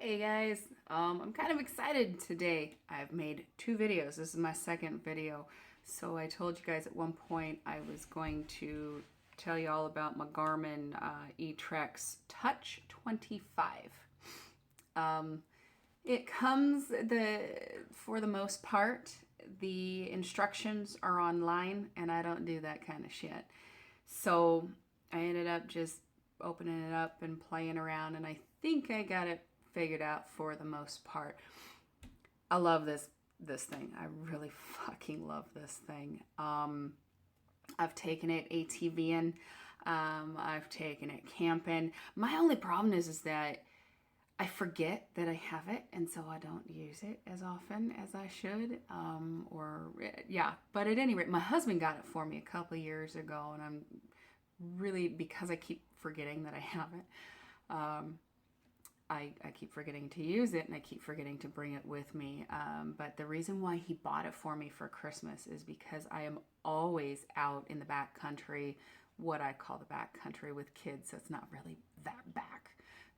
Hey guys, I'm kind of excited today. I've made two videos. This is my second video. So I told you guys at one point I was going to tell you all about my Garmin eTrex Touch 25. Um, it comes, for the most part, the instructions are online and I don't do that kind of shit. So I ended up just opening it up and playing around, and I think I got it figured out for the most part. I love this thing. I really fucking love this thing. I've taken it ATVing. I've taken it camping. My only problem is that I forget that I have it, and so I don't use it as often as I should. Yeah, but at any rate, my husband got it for me a couple of years ago, and I'm really, because I keep forgetting that I have it. I keep forgetting to use it, and I keep forgetting to bring it with me. But the reason why he bought it for me for Christmas is because I am always out in the back country, what I call the back country, with kids. So it's not really that back.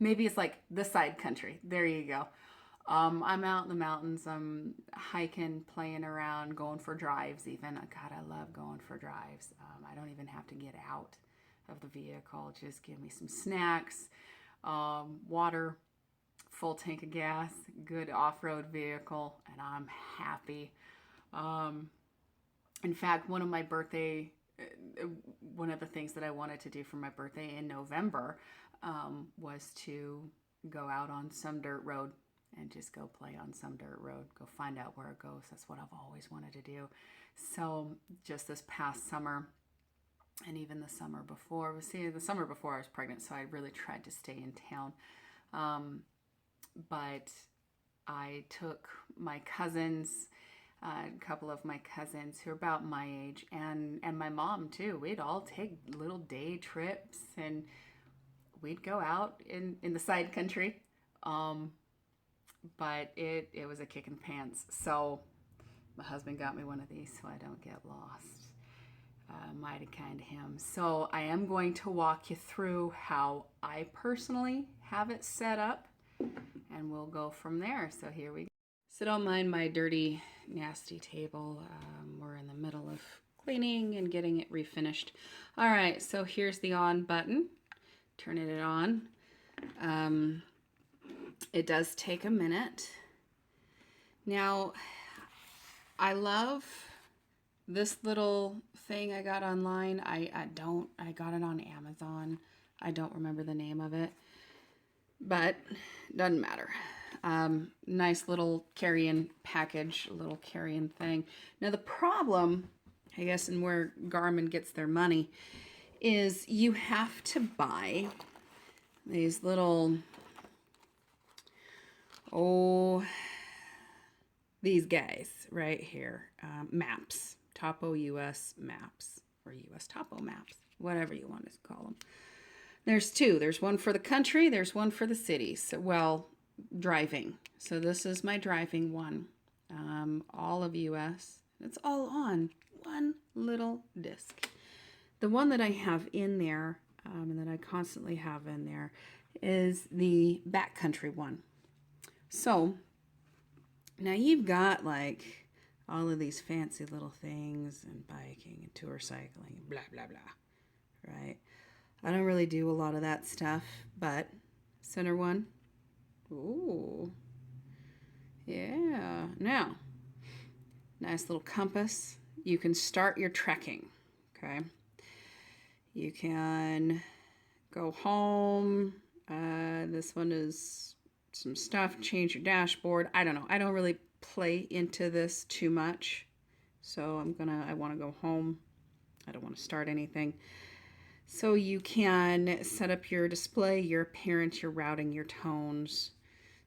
Maybe it's like the side country. There you go. I'm out in the mountains. I'm hiking, playing around, going for drives even. God, I love going for drives. I don't even have to get out of the vehicle. Just give me some snacks, water, full tank of gas, good off-road vehicle, and I'm happy. Um, in fact, one of the things that I wanted to do for my birthday in November was to go out on some dirt road and just go play on some dirt road, go find out where it goes. That's what I've always wanted to do. So just this past summer, and even the summer before, the summer before I was pregnant, so I really tried to stay in town. But I took my cousins, a couple of my cousins who are about my age, and my mom too. We'd all take little day trips, and we'd go out in the side country. Um, but it was a kick in the pants. So my husband got me one of these so I don't get lost. Mighty kind of him. So I am going to walk you through how I personally have it set up, and we'll go from there. So here we go. So don't mind my dirty, nasty table. We're in the middle of cleaning and getting it refinished. All right, so here's the on button. Turning it on. It does take a minute. Now, I love this little thing I got online. I got it on Amazon. I don't remember the name of it, but doesn't matter. Nice little carry-in package, little carry-in thing. Now the problem, I guess, and where Garmin gets their money, is you have to buy these little, these guys right here, maps, Topo US maps, or US Topo maps, whatever you want to call them. There's two. There's one for the country. There's one for the cities. So, well, driving. So this is my driving one. All of US. It's all on one little disc. The one that I have in there, and that I constantly have in there, is the backcountry one. So now you've got like all of these fancy little things, and biking and tour cycling and blah blah blah, right? I don't really do a lot of that stuff, but center one. Ooh, yeah. Now, nice little compass. You can start your trekking, okay? You can go home. This one is some stuff, change your dashboard. I don't know. I don't really play into this too much. So I want to go home. I don't want to start anything. So you can set up your display, your appearance, your routing, your tones,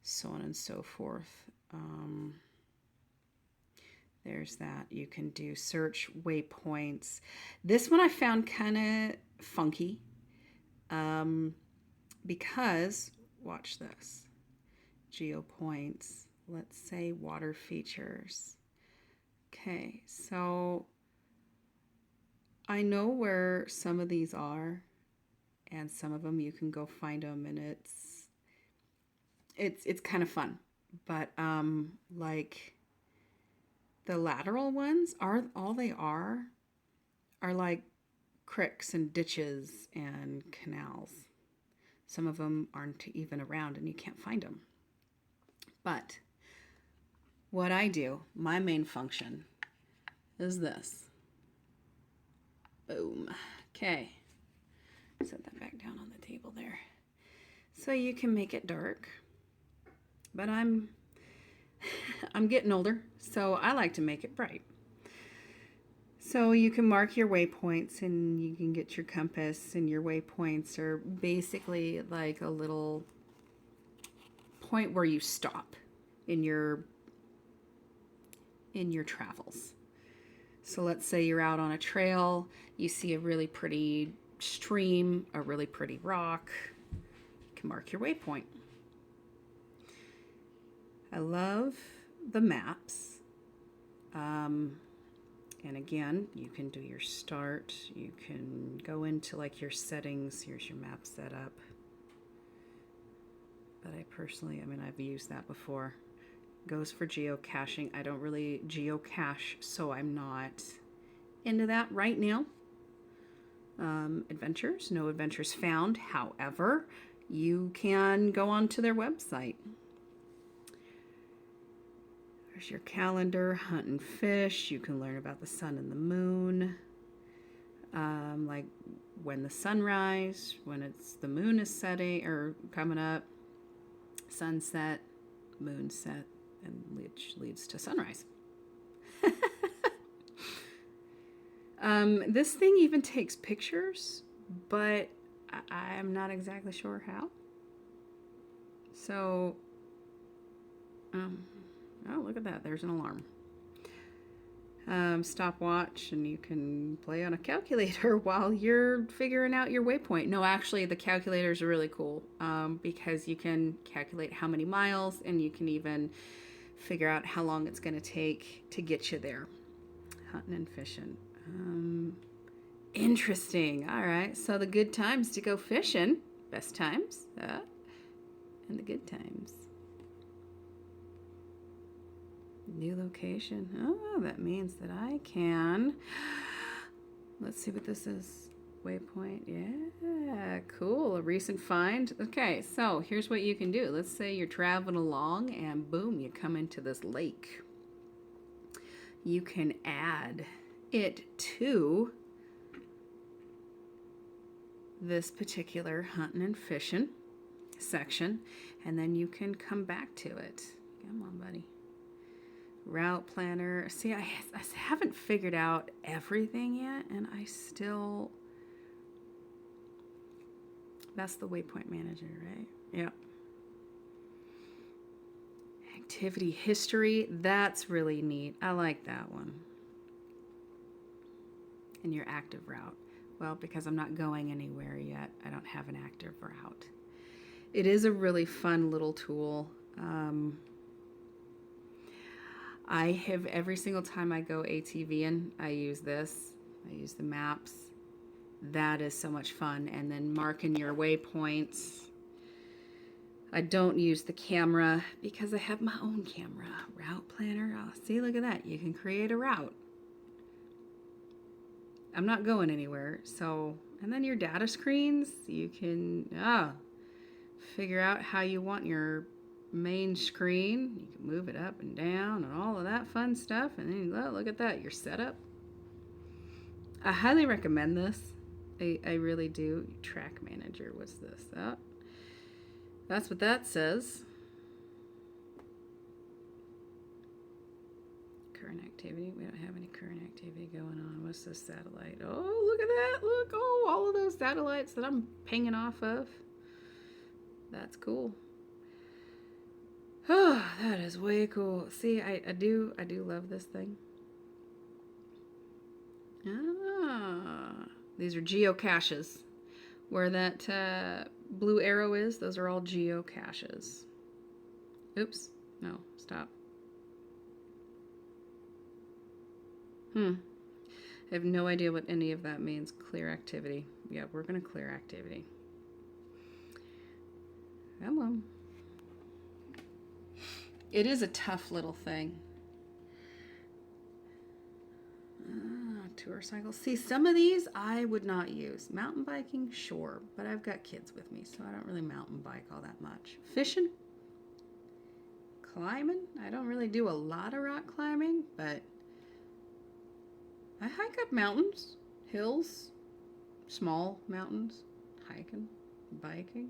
so on and so forth. There's that. You can do search waypoints. This one I found kind of funky because, watch this, geopoints, let's say water features. Okay, so I know where some of these are, and some of them you can go find them, and it's kind of fun. But like the lateral ones are all they are like cricks and ditches and canals. Some of them aren't even around and you can't find them. But what I do, my main function is this. Boom. Okay. Set that back down on the table there. So you can make it dark. But I'm getting older, so I like to make it bright. So you can mark your waypoints and you can get your compass, and your waypoints are basically like a little point where you stop in your travels. So let's say you're out on a trail, you see a really pretty stream, a really pretty rock, you can mark your waypoint. I love the maps. And again, you can do your start. You can go into like your settings. Here's your map setup. But I personally, I've used that before. Goes for geocaching. I don't really geocache, so I'm not into that right now. Adventures, no adventures found. However, you can go onto their website. There's your calendar, hunt and fish. You can learn about the sun and the moon. Like when the sunrise, when the moon is setting or coming up, sunset, moonset, and which leads to sunrise. This thing even takes pictures, but I'm not exactly sure how. So, oh, look at that. There's an alarm. Stopwatch, and you can play on a calculator while you're figuring out your waypoint. No, actually, the calculators are really cool because you can calculate how many miles, and you can even figure out how long it's going to take to get you there. Hunting and fishing. Interesting. All right. So the good times to go fishing, best times, and the good times. New location. Oh, that means that I can. Let's see what this is. Waypoint. Yeah, cool. A recent find. Okay, so here's what you can do. Let's say you're traveling along and boom, you come into this lake. You can add it to this particular hunting and fishing section, and then you can come back to it. Come on, buddy. Route planner. See, I haven't figured out everything yet, and I still... That's the waypoint manager, right? Yeah. Activity history. That's really neat. I like that one. And your active route. Well, because I'm not going anywhere yet, I don't have an active route. It is a really fun little tool. I have, every single time I go ATVing, I use this. I use the maps. That is so much fun. And then marking your waypoints. I don't use the camera because I have my own camera. Route planner. Oh, see, look at that. You can create a route. I'm not going anywhere. So, and then your data screens, you can figure out how you want your main screen. You can move it up and down and all of that fun stuff. And then look at that, your setup. I highly recommend this. I really do. Track manager, what's this? Oh, that's what that says. Current activity. We don't have any current activity going on. What's this satellite? Oh, look at that. Look. Oh, all of those satellites that I'm pinging off of. That's cool. Oh, that is way cool. See, I do love this thing. These are geocaches. Where that blue arrow is, those are all geocaches. Oops. No, stop. I have no idea what any of that means. Clear activity. Yeah, we're going to clear activity. Come on. it is a tough little thing. Tour cycles. See, some of these I would not use. Mountain biking, sure, but I've got kids with me, so I don't really mountain bike all that much. Fishing, climbing. I don't really do a lot of rock climbing, but I hike up mountains, hills, small mountains, hiking, biking,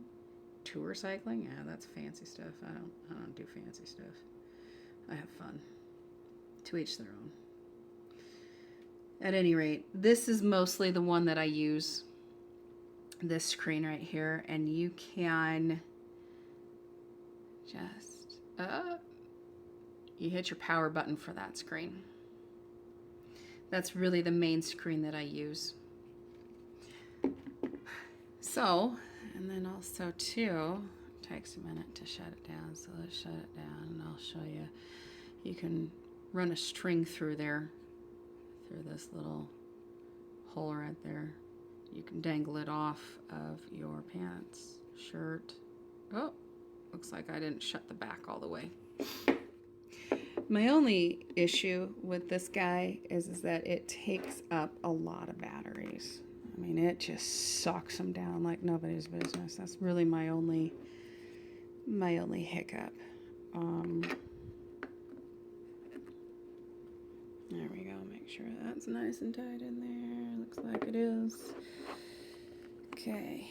tour cycling. Yeah, that's fancy stuff. I don't do fancy stuff. I have fun. To each their own. At any rate, this is mostly the one that I use, this screen right here, and you can just, you hit your power button for that screen. That's really the main screen that I use. So, and then also too, it takes a minute to shut it down, so let's shut it down and I'll show you. You can run a string through there. Through this little hole right there. You can dangle it off of your pants, shirt. Oh, looks like I didn't shut the back all the way. My only issue with this guy is that it takes up a lot of batteries. I mean, it just sucks them down like nobody's business. That's really my only hiccup. There we go. Make sure that's nice and tight in there. Looks like it is. Okay.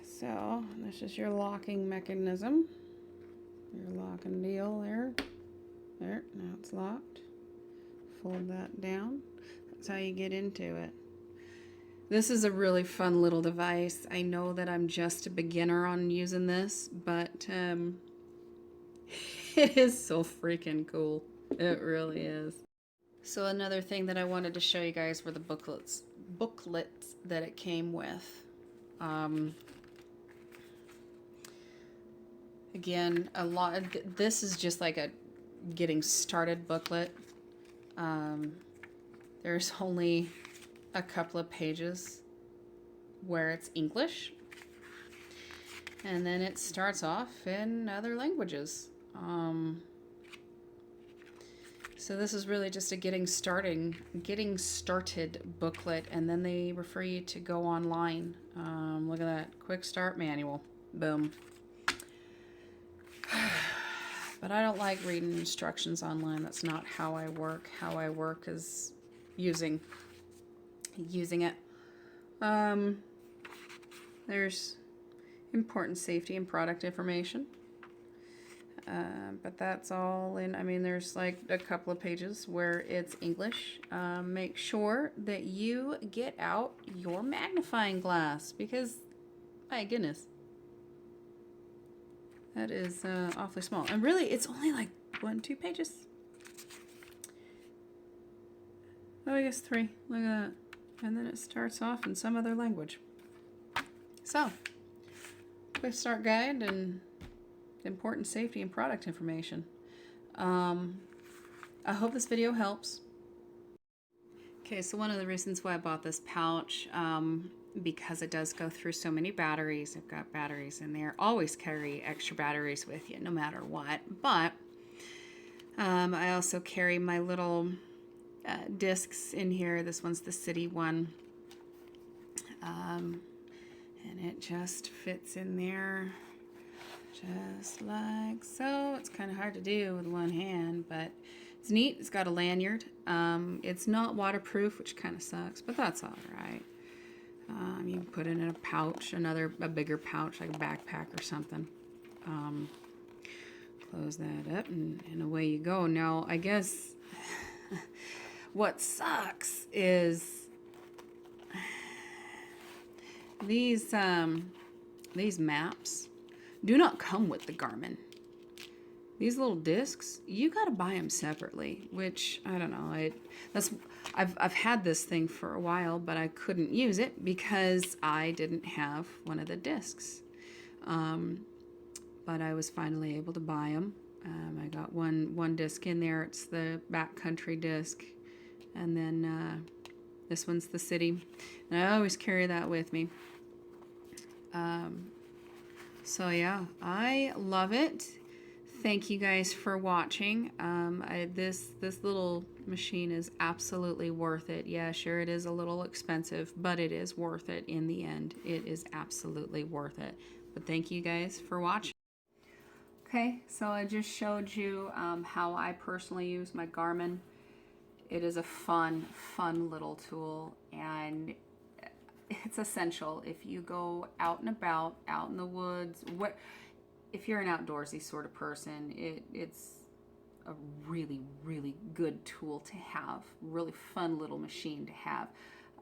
So, this is your locking mechanism. Your locking deal there. There. Now it's locked. Fold that down. That's how you get into it. This is a really fun little device. I know that I'm just a beginner on using this, but it is so freaking cool. It really is. So another thing that I wanted to show you guys were the booklets that it came with. Again, this is just like a getting started booklet. There's only a couple of pages where it's English, and then it starts off in other languages. So this is really just a getting started booklet, and then they refer you to go online. Look at that, quick start manual. Boom. But I don't like reading instructions online. That's not how I work. How I work is using it. There's important safety and product information. But that's all in, I mean, there's like a couple of pages where it's English. Make sure that you get out your magnifying glass, because, my goodness, that is awfully small. And really, it's only like 2 pages. Oh, I guess 3. Look at that. And then it starts off in some other language. So, quick start guide and important safety and product information. I hope this video helps. Okay, so one of the reasons why I bought this pouch, because it does go through so many batteries. I've got batteries in there. Always carry extra batteries with you, no matter what. But I also carry my little discs in here. This one's the city one. And it just fits in there just like so. It's kind of hard to do with one hand, but it's neat. It's got a lanyard. It's not waterproof, which kind of sucks, but that's all right. You can put it in a pouch, a bigger pouch, like a backpack or something. Close that up, and away you go. Now, I guess what sucks is these maps do not come with the Garmin. These little discs, you got to buy them separately, which I don't know. I've had this thing for a while, but I couldn't use it because I didn't have one of the discs. But I was finally able to buy them. I got one disc in there. It's the backcountry disc, and then this one's the city. And I always carry that with me. So yeah, I love it. thank you guys for watching. This little machine is absolutely worth it. Yeah, sure, it is a little expensive, but it is worth it in the end. It is absolutely worth it. But thank you guys for watching. Okay, so I just showed you how I personally use my Garmin. It is a fun little tool, and it's essential if you go out and about, out in the woods. If you're an outdoorsy sort of person, it's a really good tool to have. Really fun little machine to have.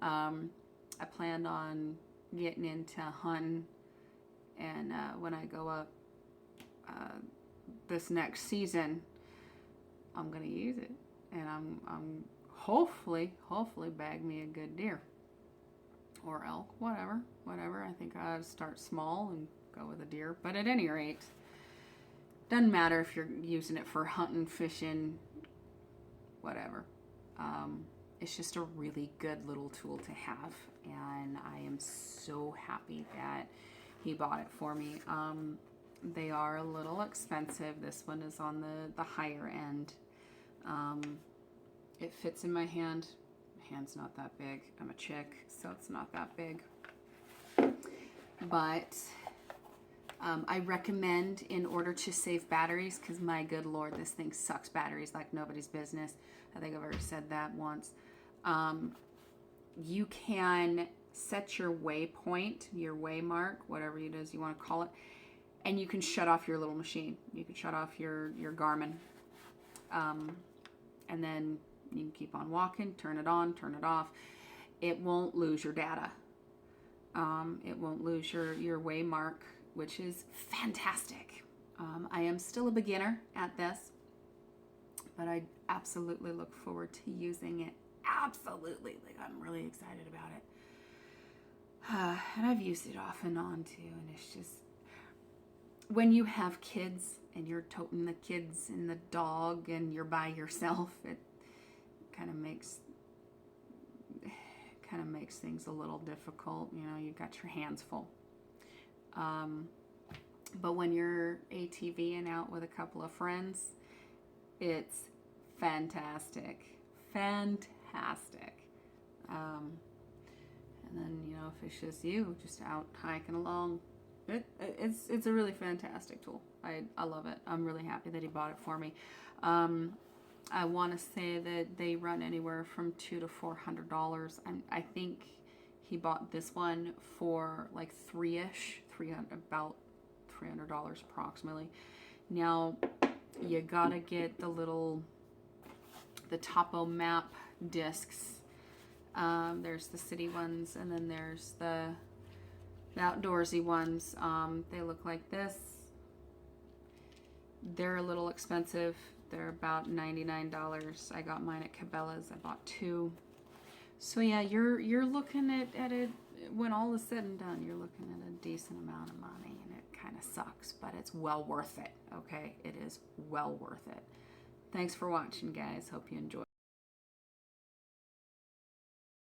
I planned on getting into hunting, and when I go up this next season, I'm gonna use it, and I'm hopefully bag me a good deer or elk, whatever. I think I ought to start small and go with a deer, but at any rate, doesn't matter if you're using it for hunting, fishing, whatever. It's just a really good little tool to have, and I am so happy that he bought it for me. They are a little expensive. This one is on the higher end. It fits in my hand. My hand's not that big. I'm a chick, so it's not that big. But I recommend, in order to save batteries, because my good Lord, this thing sucks batteries like nobody's business. I think I've already said that once. You can set your waypoint, your waymark, whatever it is you want to call it, and you can shut off your little machine. You can shut off your Garmin. And then you can keep on walking, turn it on, turn it off. It won't lose your data. It won't lose your waymark, which is fantastic. I am still a beginner at this, but I absolutely look forward to using it. Absolutely. Like, I'm really excited about it. And I've used it off and on too, and it's just, when you have kids and you're toting the kids and the dog and you're by yourself, it kind of makes things a little difficult. You know, you've got your hands full. But when you're ATVing out with a couple of friends, it's fantastic. And then, you know, if it's just you, just out hiking along, it's a really fantastic tool. I love it. I'm really happy that he bought it for me. I want to say that they run anywhere from $200 to $400. I think he bought this one for like about $300 approximately. Now you gotta get the topo map discs. There's the city ones, and then there's the outdoorsy ones. They look like this. They're a little expensive. They're about $99. I got mine at Cabela's. I bought 2. So yeah, you're looking at it, when all is said and done, you're looking at a decent amount of money, and it kind of sucks, but it's well worth it. Okay, it is well worth it. Thanks for watching, guys. Hope you enjoy.